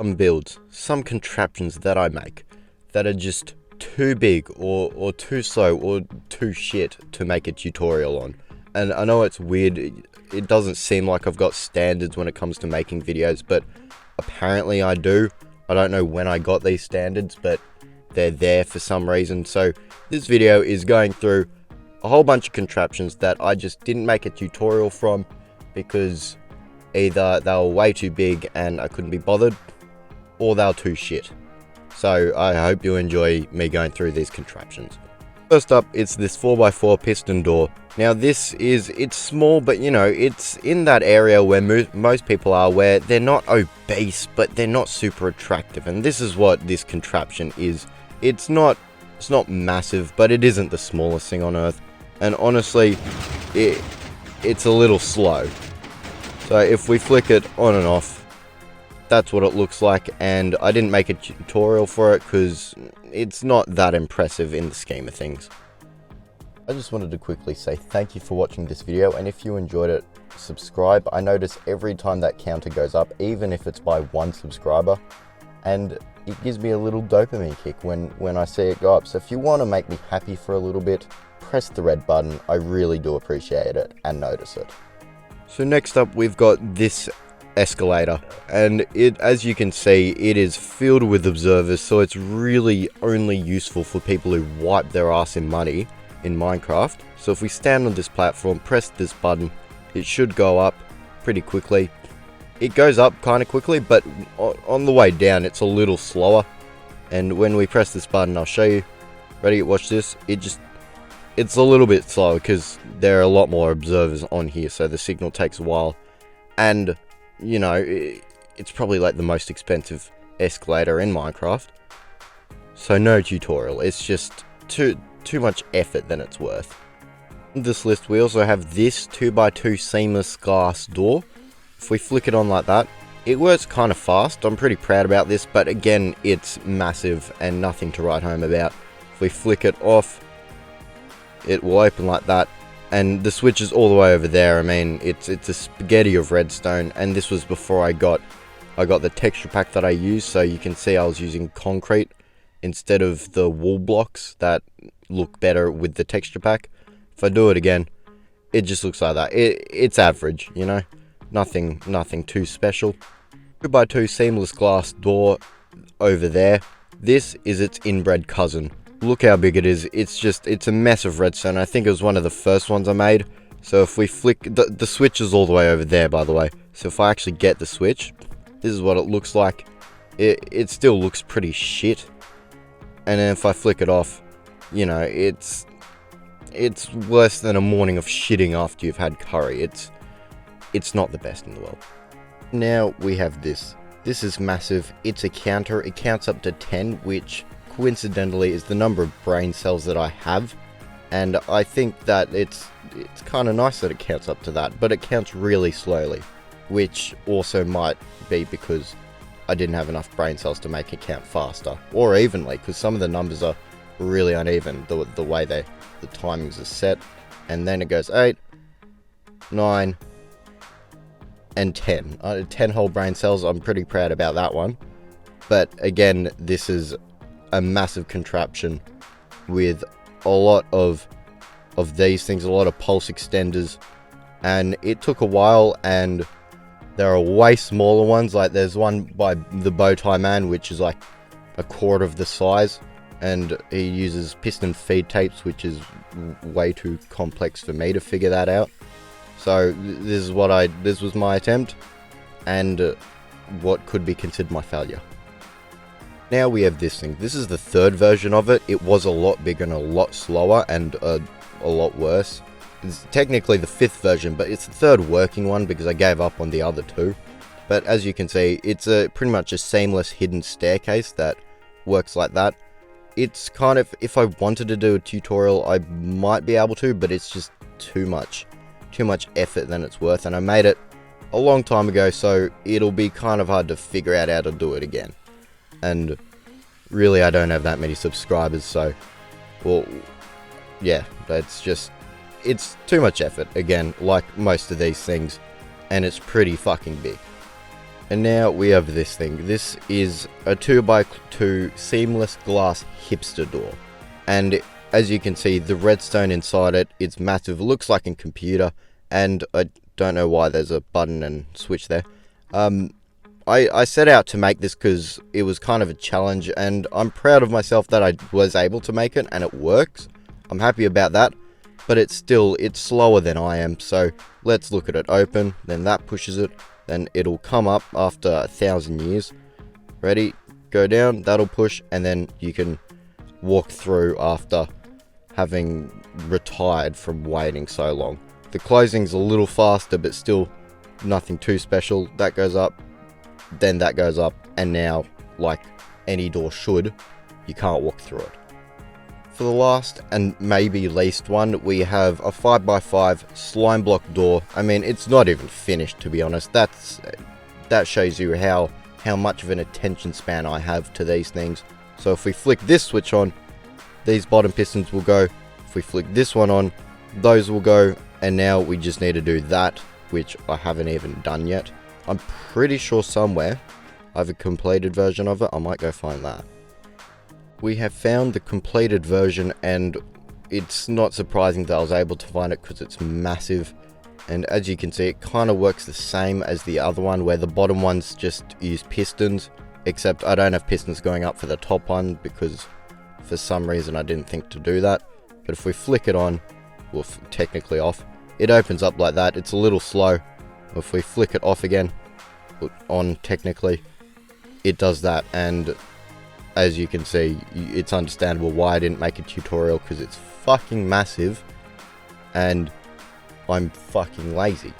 some builds, some contraptions that I make that are just too big or too slow or too shit to make a tutorial on. And I know it's weird, it doesn't seem like I've got standards when it comes to making videos, but apparently I do. I don't know when I got these standards, but they're there for some reason. So this video is going through a whole bunch of contraptions that I just didn't make a tutorial from because either they were way too big and I couldn't be bothered, or they were too shit. So I hope you enjoy me going through these contraptions. First up, it's this 4x4 piston door. Now it's small, but you know, it's in that area where most people are, where they're not obese, but they're not super attractive. And this is what this contraption is. It's not massive, but it isn't the smallest thing on earth. And honestly, it's a little slow. So if we flick it on and off, that's what it looks like. And I didn't make a tutorial for it because it's not that impressive in the scheme of things. I just wanted to quickly say thank you for watching this video, and if you enjoyed it, subscribe. I notice every time that counter goes up, even if it's by 1 subscriber, and it gives me a little dopamine kick when I see it go up. So if you want to make me happy for a little bit, press the red button. I really do appreciate it and notice it. So next up, we've got this escalator, and as you can see, it is filled with observers, so it's really only useful for people who wipe their ass in money in Minecraft. So if we stand on this platform, press this button, it should go up pretty quickly. It goes up kind of quickly, but on the way down it's a little slower. And when we press this button, I'll show you. Ready? Watch this. It's a little bit slow because there are a lot more observers on here, so the signal takes a while. And you know, it's probably like the most expensive escalator in Minecraft. So no tutorial. It's just too much effort than it's worth. In this list, we also have this 2x2 seamless glass door. If we flick it on like that, it works kind of fast. I'm pretty proud about this, but again, it's massive and nothing to write home about. If we flick it off, it will open like that, and the switch is all the way over there. I mean, it's a spaghetti of redstone, and this was before I got the texture pack that I used. So you can see I was using concrete instead of the wall blocks that look better with the texture pack. If I do it again, it just looks like that. It's average, you know, nothing too special. 2x2 seamless glass door over there. This is its inbred cousin. Look how big it is. It's a mess of redstone. I think it was one of the first ones I made. So if we flick, the switch is all the way over there, by the way. So if I actually get the switch, this is what it looks like. It still looks pretty shit. And then if I flick it off, you know, it's worse than a morning of shitting after you've had curry. It's not the best in the world. Now we have this. This is massive. It's a counter. It counts up to 10, which coincidentally is the number of brain cells that I have. And I think that it's kind of nice that it counts up to that, but it counts really slowly, which also might be because I didn't have enough brain cells to make it count faster or evenly, because some of the numbers are really uneven, the way the timings are set. And then it goes 8, 9, and 10. 10 whole brain cells. I'm pretty proud about that one. But again, this is a massive contraption with a lot of these things, a lot of pulse extenders, and it took a while. And there are way smaller ones, like there's one by the Bowtie Man, which is like a quarter of the size, and he uses piston feed tapes, which is way too complex for me to figure that out. So this was my attempt, and what could be considered my failure. Now we have this thing. This is the third version of it. It was a lot bigger and a lot slower and a lot worse. It's technically the 5th version, but it's the 3rd working one because I gave up on the other 2. But as you can see, it's pretty much a seamless hidden staircase that works like that. It's kind of, if I wanted to do a tutorial, I might be able to, but it's just too much effort than it's worth. And I made it a long time ago, so it'll be kind of hard to figure out how to do it again. And really, I don't have that many subscribers, so, well, yeah, it's too much effort, again, like most of these things, and it's pretty fucking big. And now we have this thing. This is a 2x2 seamless glass hipster door. And as you can see, the redstone inside it, it's massive. It looks like a computer. And I don't know why there's a button and switch there. I set out to make this because it was kind of a challenge. And I'm proud of myself that I was able to make it. And it works. I'm happy about that. But it's slower than I am. So let's look at it. Open. Then that pushes it. Then it'll come up after 1,000 years. Ready? Go down, that'll push, and then you can walk through after having retired from waiting so long. The closing's a little faster, but still nothing too special. That goes up, then that goes up, and now, like any door should, you can't walk through it. For the last and maybe least one, we have a 5x5 slime block door. I mean, it's not even finished, to be honest. That shows you how much of an attention span I have to these things. So if we flick this switch on, these bottom pistons will go. If we flick this one on, those will go. And now we just need to do that, which I haven't even done yet. I'm pretty sure somewhere I have a completed version of it. I might go find that. We have found the completed version, and it's not surprising that I was able to find it because it's massive. And as you can see, it kind of works the same as the other one, where the bottom ones just use pistons, except I don't have pistons going up for the top one because for some reason I didn't think to do that. But if we flick it on, well, technically off, it opens up like that. It's a little slow. If we flick it off again, on technically, it does that. And as you can see, it's understandable why I didn't make a tutorial, because it's fucking massive and I'm fucking lazy.